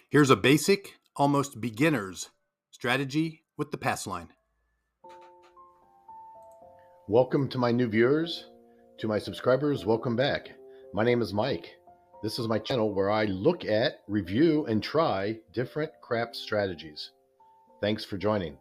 Here's a basic, almost beginner's strategy with the pass line. Welcome to my new viewers. To my subscribers, welcome back. My name is Mike. This is my channel where I look at, review, and try different craps strategies. Thanks for joining.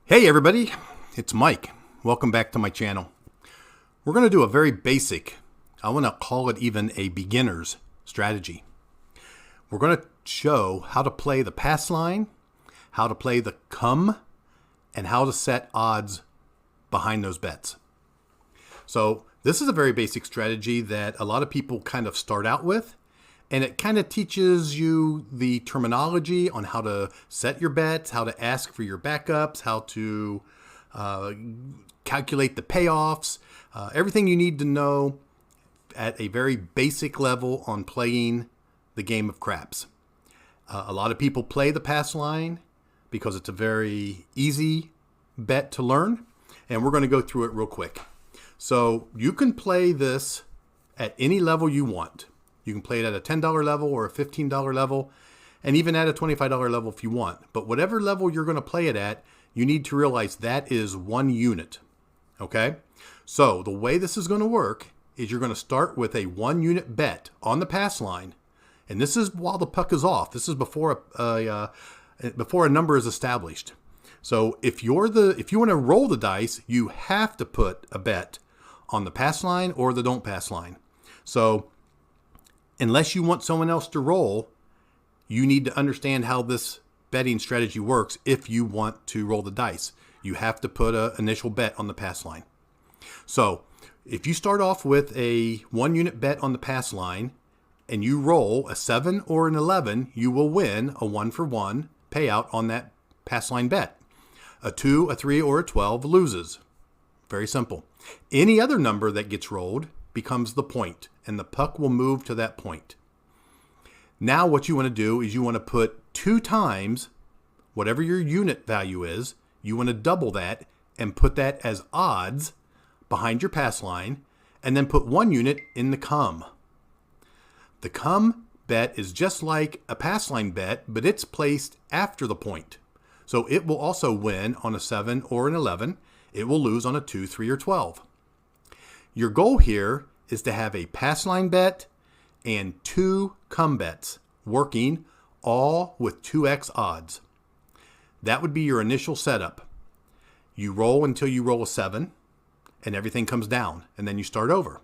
Hey everybody, it's Mike. Welcome back to my channel. We're going to do a very basic, I want to call it even a beginner's strategy. We're going to show how to play the pass line, how to play the come, and how to set odds behind those bets. So this is a very basic strategy that a lot of people kind of start out with, and it kind of teaches you the terminology on how to set your bets, how to ask for your backups, how to calculate the payoffs, everything you need to know at a very basic level on playing the game of craps. A lot of people play the pass line because it's a very easy bet to learn, and we're going to go through it real quick. So you can play this at any level you want. You can play it at a $10 level or a $15 level, and even at a $25 level if you want. But whatever level you're going to play it at, you need to realize that is one unit. Okay? So the way this is going to work is you're going to start with a 1 unit bet on the pass line. And this is while the puck is off. This is before a number is established. So if you want to roll the dice, you have to put a bet on the pass line or the don't pass line. So unless you want someone else to roll, you need to understand how this betting strategy works. If you want to roll the dice, you have to put an initial bet on the pass line. So if you start off with a 1 unit bet on the pass line and you roll a 7 or an 11, you will win a 1-for-1 payout on that pass line bet. A 2, a 3, or a 12 loses. Very simple. Any other number that gets rolled becomes the point, and the puck will move to that point. Now what you want to do is you want to put 2 times whatever your unit value is. You want to double that and put that as odds behind your pass line, and then put 1 unit in the come. The come bet is just like a pass line bet, but it's placed after the point. So it will also win on a 7 or an 11. It will lose on a 2, 3, or 12. Your goal here is to have a pass line bet and 2 come bets working, all with 2x odds. That would be your initial setup. You roll until you roll a 7, and everything comes down, and then you start over.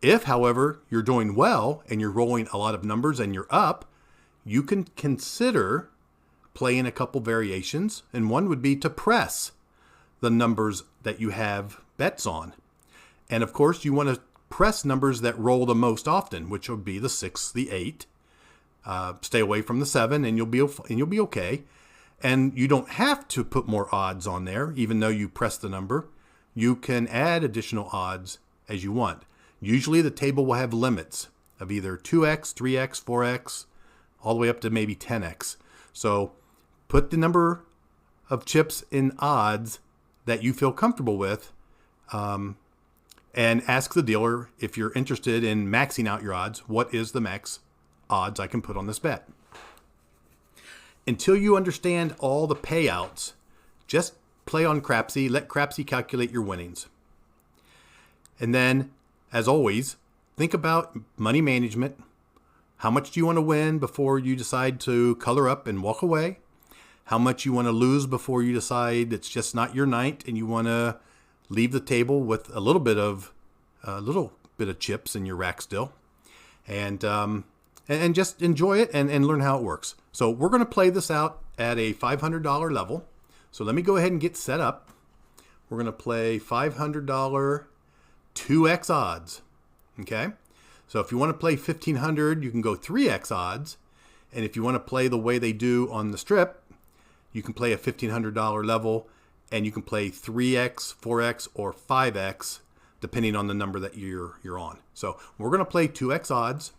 If, however, you're doing well and you're rolling a lot of numbers and you're up, you can consider playing a couple variations, and one would be to press the numbers that you have bets on. And of course, you want to press numbers that roll the most often, which would be the 6, the 8. Stay away from the 7, and you'll be okay. And you don't have to put more odds on there, even though you press the number. You can add additional odds as you want. Usually the table will have limits of either 2x, 3x, 4x, all the way up to maybe 10x. So put the number of chips in odds that you feel comfortable with, and ask the dealer if you're interested in maxing out your odds. What is the max odds I can put on this bet? Until you understand all the payouts, just play on Crapsee. Let Crapsee calculate your winnings. And then, as always, think about money management. How much do you want to win before you decide to color up and walk away? How much you want to lose before you decide it's just not your night and you want to leave the table with a little bit of chips in your rack still, and just enjoy it and learn how it works. So we're going to play this out at a $500 level. So let me go ahead and get set up. We're going to play $500 2x odds. Okay. So if you want to play 1500, you can go 3x odds. And if you want to play the way they do on the strip, you can play a $1,500 level, and you can play 3x, 4x, or 5x, depending on the number that you're on. So we're going to play 2x odds.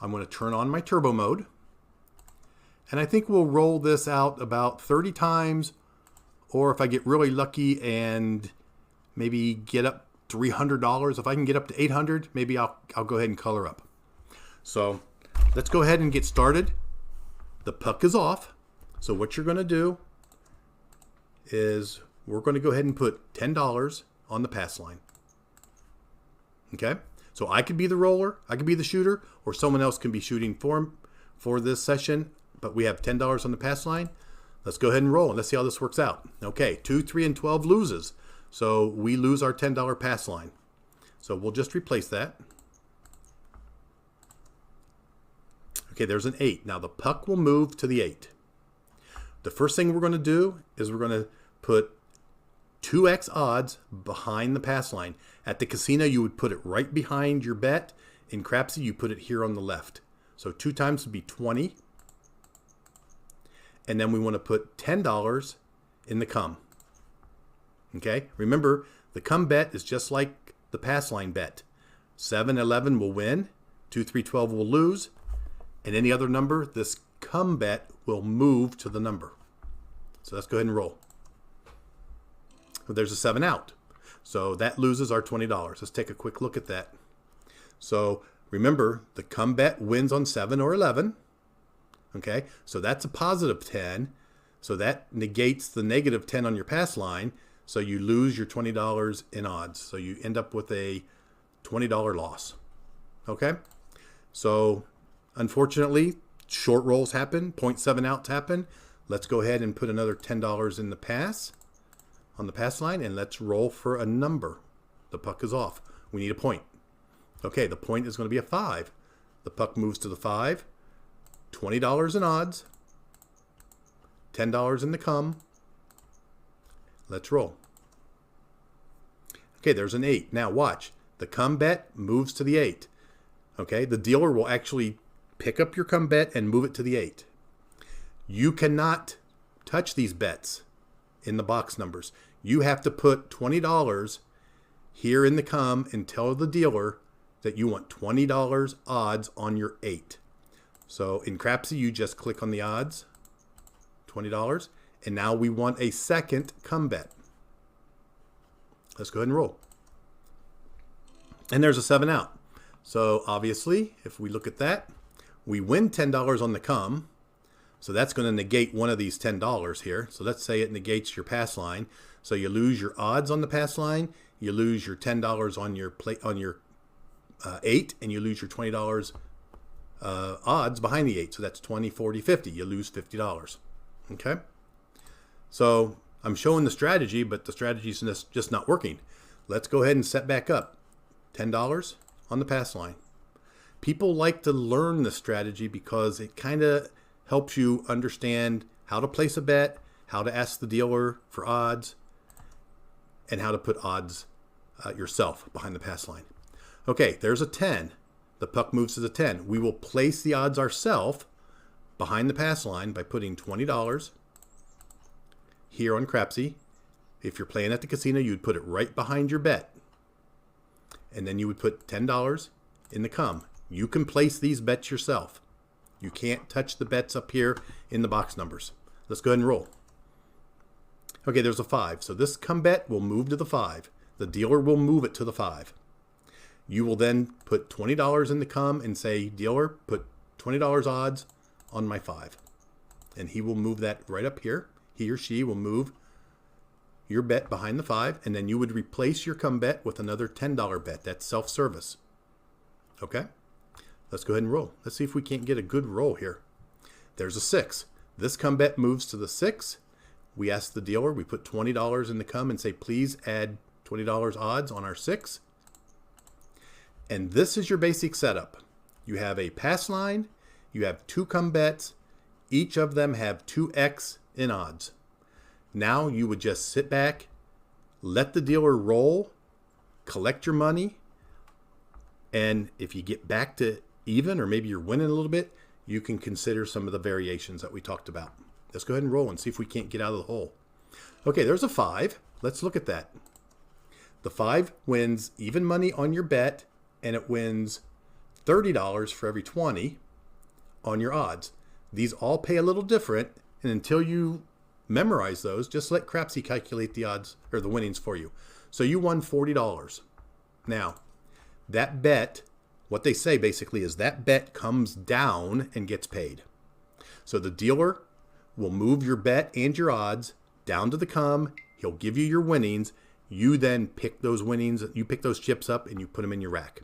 I'm going to turn on my turbo mode. And I think we'll roll this out about 30 times, or if I get really lucky and maybe get up $300, if I can get up to 800, maybe I'll go ahead and color up. So let's go ahead and get started. The puck is off. So what you're going to do is we're going to go ahead and put $10 on the pass line. Okay? So I could be the roller, I could be the shooter, or someone else can be shooting for this session, but we have $10 on the pass line. Let's go ahead and roll and let's see how this works out. Okay, 2, 3, and 12 loses. So we lose our $10 pass line. So we'll just replace that. Okay, there's an 8. Now the puck will move to the 8. The first thing we're going to do is we're going to put 2x odds behind the pass line. At the casino, you would put it right behind your bet. In Crapsee, you put it here on the left. So 2 times would be 20. And then we want to put $10 in the come. Okay, remember, the come bet is just like the pass line bet. 7, 11 will win, 2, 3, 12 will lose, and any other number, this come bet will move to the number. So let's go ahead and roll. There's a 7 out. So that loses our $20. Let's take a quick look at that. So remember, the come bet wins on 7 or 11. Okay, so that's a positive 10. So that negates the negative 10 on your pass line. So you lose your $20 in odds. So you end up with a $20 loss. Okay, so unfortunately, short rolls happen, 0.7 outs happen. Let's go ahead and put another $10 in the pass, on the pass line, and let's roll for a number. The puck is off. We need a point. Okay, the point is going to be a 5. The puck moves to the 5. $20 in odds. $10 in the come. Let's roll. Okay, there's an 8. Now watch. The come bet moves to the 8. Okay, the dealer will actually pick up your come bet and move it to the 8. You cannot touch these bets in the box numbers. You have to put $20 here in the come and tell the dealer that you want $20 odds on your 8. So in Crapsee, you just click on the odds, $20, and now we want a second come bet. Let's go ahead and roll. And there's a 7 out. So obviously, if we look at that, we win $10 on the come. So that's going to negate one of these $10 here. So let's say it negates your pass line. So you lose your odds on the pass line, you lose your $10 on your 8, and you lose your $20 odds behind the 8. So that's 20, 40, 50. You lose $50. Okay. So I'm showing the strategy, but the strategy is just not working. Let's go ahead and set back up. $10 on the pass line. People like to learn the strategy because it kind of helps you understand how to place a bet, how to ask the dealer for odds, and how to put odds yourself behind the pass line. Okay, there's a 10. The puck moves to the 10. We will place the odds ourselves behind the pass line by putting $20 here on Crapsee. If you're playing at the casino, you'd put it right behind your bet. And then you would put $10 in the come. You can place these bets yourself. You can't touch the bets up here in the box numbers. Let's go ahead and roll. Okay, there's a 5. So this come bet will move to the 5. The dealer will move it to the 5. You will then put $20 in the come and say, dealer, put $20 odds on my 5. And he will move that right up here. He or she will move your bet behind the 5, and then you would replace your come bet with another $10 bet. That's self-service. Okay? Let's go ahead and roll. Let's see if we can't get a good roll here. There's a 6. This come bet moves to the 6. We ask the dealer, we put $20 in the come and say, please add $20 odds on our 6. And this is your basic setup. You have a pass line, you have 2 come bets, each of them have 2x in odds. Now you would just sit back, let the dealer roll, collect your money, and if you get back to even, or maybe you're winning a little bit, you can consider some of the variations that we talked about. Let's go ahead and roll and see if we can't get out of the hole. Okay, there's a 5. Let's look at that. The 5 wins even money on your bet, and it wins $30 for every 20 on your odds. These all pay a little different, and until you memorize those, just let Crapsee calculate the odds or the winnings for you. So you won $40. Now, that bet What they say basically is that bet comes down and gets paid. So the dealer will move your bet and your odds down to the come. He'll give you your winnings. You then pick those winnings, you pick those chips up and you put them in your rack.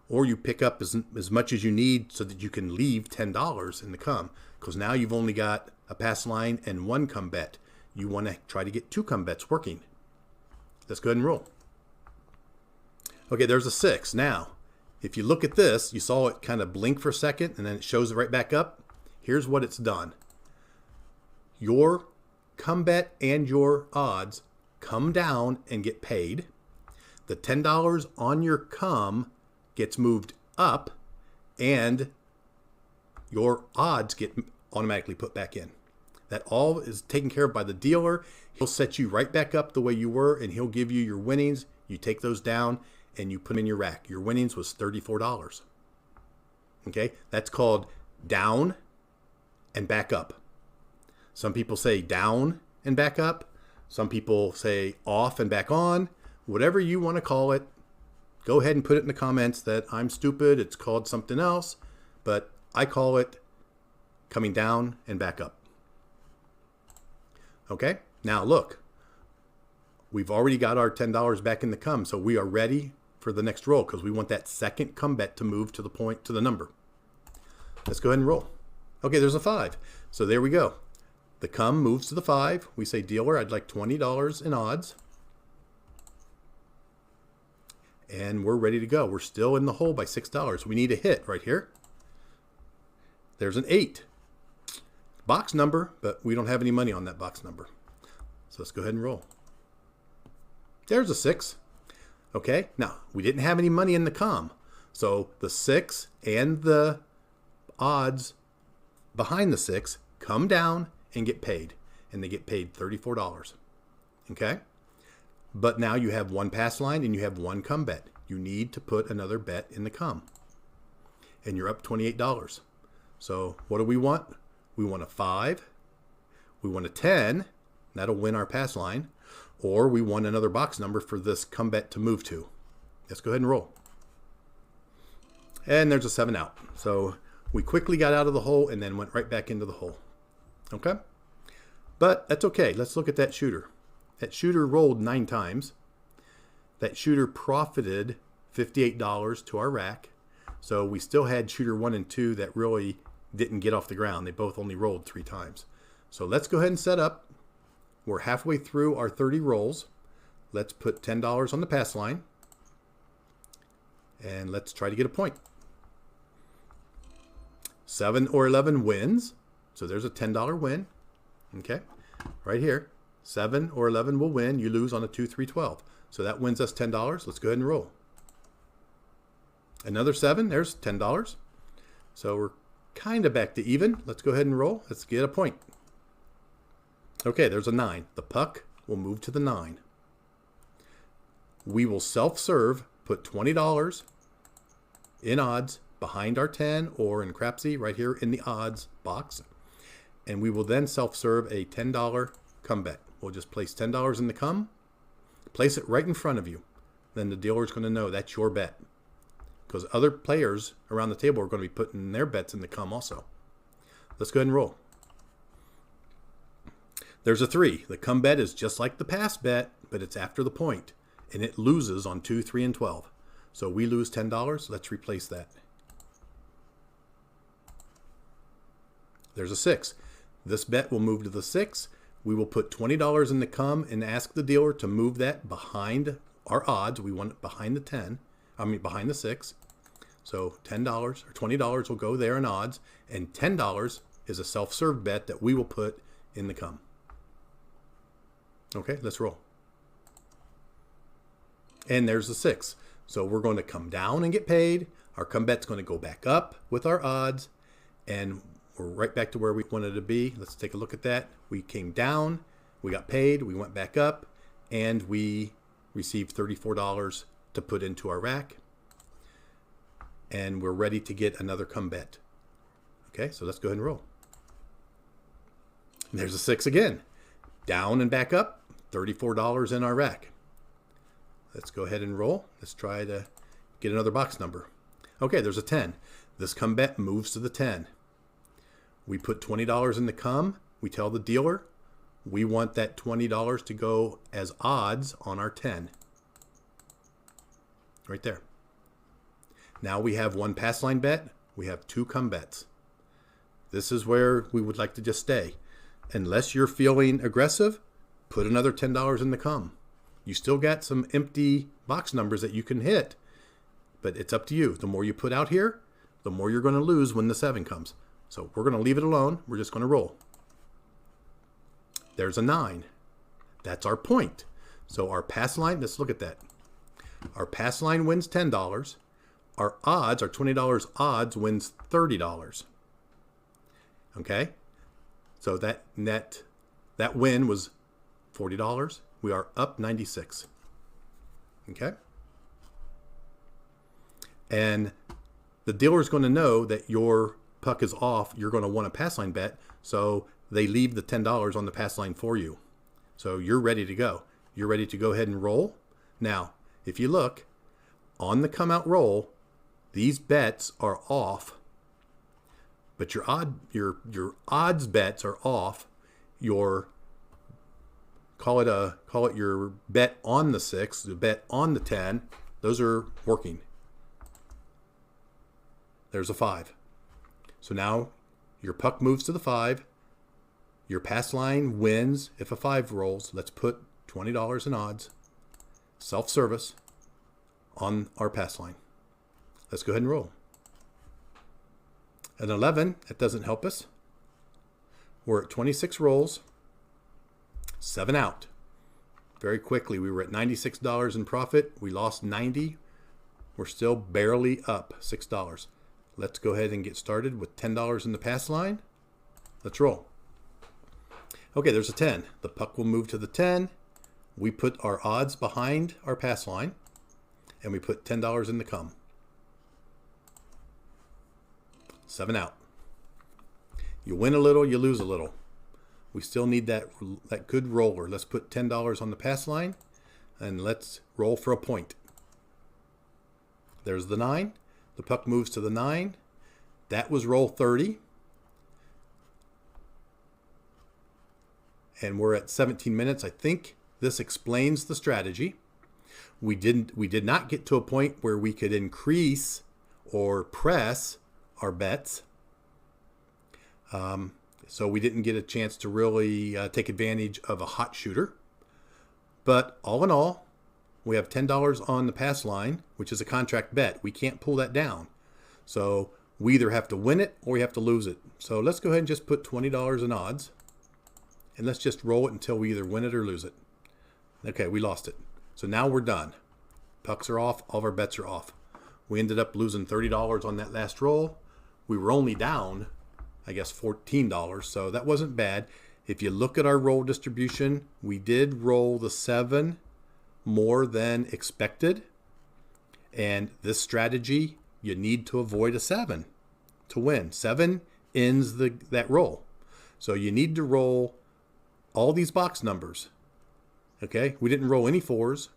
Or you pick up as much as you need so that you can leave $10 in the come. Because now you've only got a pass line and one come bet. You want to try to get two come bets working. Let's go ahead and roll. Okay, there's a 6. Now, if you look at this, you saw it kind of blink for a second and then it shows it right back up. Here's what it's done. Your come bet and your odds come down and get paid. The $10 on your come gets moved up and your odds get automatically put back in. That all is taken care of by the dealer. He'll set you right back up the way you were and he'll give you your winnings. You take those down and you put them in your rack. Your winnings was $34. Okay, that's called down and back up. Some people say down and back up. Some people say off and back on. Whatever you want to call it, go ahead and put it in the comments that I'm stupid. It's called something else, but I call it coming down and back up. Okay, now look, we've already got our $10 back in the come, so we are ready for the next roll because we want that second come bet to move to the point, to the number. Let's go ahead and roll. Okay, there's a 5. So there we go. The come moves to the 5. We say, dealer, I'd like $20 in odds. And we're ready to go. We're still in the hole by $6. We need a hit right here. There's an 8. Box number, but we don't have any money on that box number. So let's go ahead and roll. There's a 6. Okay, now we didn't have any money in the com. So the 6 and the odds behind the 6 come down and get paid. And they get paid $34. Okay? But now you have one pass line and you have one come bet. You need to put another bet in the come. And you're up $28. So what do we want? We want a 5. We want a 10. That'll win our pass line. Or we want another box number for this come bet to move to. Let's go ahead and roll. And there's a 7 out. So we quickly got out of the hole and then went right back into the hole. Okay? But that's okay. Let's look at that shooter. That shooter rolled 9 times. That shooter profited $58 to our rack. So we still had shooter 1 and 2 that really didn't get off the ground. They both only rolled 3 times. So let's go ahead and set up. We're halfway through our 30 rolls. Let's put $10 on the pass line. And let's try to get a point. 7 or 11 wins. So there's a $10 win. Okay, right here. 7 or 11 will win. You lose on a 2, 3, 12. So that wins us $10. Let's go ahead and roll. Another 7. There's $10. So we're kind of back to even. Let's go ahead and roll. Let's get a point. Okay, there's a 9. The puck will move to the 9. We will self-serve, put $20 in odds behind our 10 or in Crapsee right here in the odds box. And we will then self-serve a $10 come bet. We'll just place $10 in the come, place it right in front of you. Then the dealer is going to know that's your bet. Because other players around the table are going to be putting their bets in the come also. Let's go ahead and roll. There's a 3. The come bet is just like the pass bet, but it's after the point. And it loses on 2, 3, and 12. So we lose $10. Let's replace that. There's a 6. This bet will move to the 6. We will put $20 in the come and ask the dealer to move that behind our odds. We want it behind the 10. Behind the 6. So $10 or $20 will go there in odds. And $10 is a self-serve bet that we will put in the come. Okay, let's roll. And there's the 6. So we're going to come down and get paid. Our come bet's going to go back up with our odds. And we're right back to where we wanted to be. Let's take a look at that. We came down, we got paid, we went back up, and we received $34 to put into our rack. And we're ready to get another come bet. Okay, so let's go ahead and roll. And there's a 6 again. Down and back up, $34 in our rack. Let's go ahead and roll. Let's try to get another box number. Okay, there's a 10. This come bet moves to the 10. We put $20 in the come. We tell the dealer we want that $20 to go as odds on our 10. Right there. Now we have one pass line bet. We have two come bets. This is where we would like to just stay. Unless you're feeling aggressive, put another $10 in the come. You still got some empty box numbers that you can hit, but it's up to you. The more you put out here, the more you're going to lose when the 7 comes. So we're going to leave it alone. We're just going to roll. There's a 9. That's our point. So our pass line, let's look at that. Our pass line wins $10. Our odds, our $20 odds wins $30. Okay? So that win was $40. We are up 96. Okay? And the dealer is going to know that your puck is off. You're going to want a pass line bet. So they leave the $10 on the pass line for you. So you're ready to go. You're ready to go ahead and roll. Now, if you look on the come out roll, these bets are off, but your odds bets are off. Your call it your bet on the 6, the bet on the 10. Those are working. There's a 5. So now your puck moves to the 5. Your pass line wins if a 5 rolls. Let's put $20 in odds, self-service, on our pass line. Let's go ahead and roll. An 11, that doesn't help us. We're at 26 rolls, 7 out. Very quickly, we were at $96 in profit. We lost 90. We're still barely up $6. Let's go ahead and get started with $10 in the pass line. Let's roll. Okay, there's a 10. The puck will move to the 10. We put our odds behind our pass line, and we put $10 in the come. 7 out. You win a little, you lose a little. We still need that good roller. Let's put $10 on the pass line, and let's roll for a point. There's the 9. The puck moves to the 9. That was roll 30. And we're at 17 minutes. I think this explains the strategy. We did not get to a point where we could increase or press our bets. So we didn't get a chance to really take advantage of a hot shooter. But all in all, we have $10 on the pass line, which is a contract bet. We can't pull that down. So we either have to win it or we have to lose it. So let's go ahead and just put $20 in odds. And let's just roll it until we either win it or lose it. Okay, we lost it. So now we're done. Pucks are off. All of our bets are off. We ended up losing $30 on that last roll. We were only down, I guess, $14. So that wasn't bad. If you look at our roll distribution, we did roll the 7 more than expected. And this strategy, you need to avoid a 7 to win. 7 ends that roll. So you need to roll all these box numbers. Okay, we didn't roll any 4s.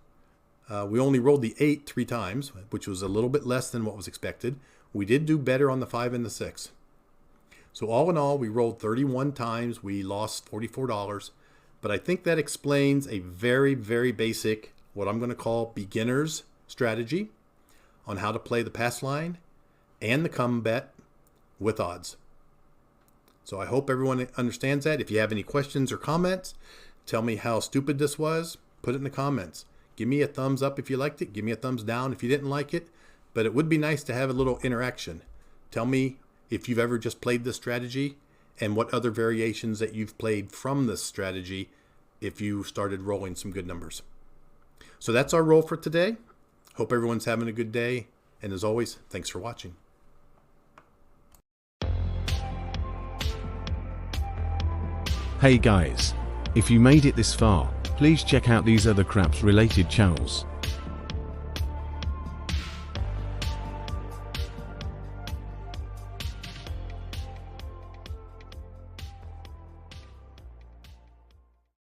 We only rolled the 8 3 times, which was a little bit less than what was expected. We did do better on the 5 and the 6. So all in all, we rolled 31 times. We lost $44. But I think that explains a very, very basic, what I'm going to call beginner's strategy on how to play the pass line and the come bet with odds. So I hope everyone understands that. If you have any questions or comments, tell me how stupid this was. Put it in the comments. Give me a thumbs up if you liked it. Give me a thumbs down if you didn't like it. But it would be nice to have a little interaction. Tell me if you've ever just played this strategy and what other variations that you've played from this strategy if you started rolling some good numbers. So that's our roll for today. Hope everyone's having a good day. And as always, thanks for watching. Hey guys, if you made it this far, please check out these other craps related channels.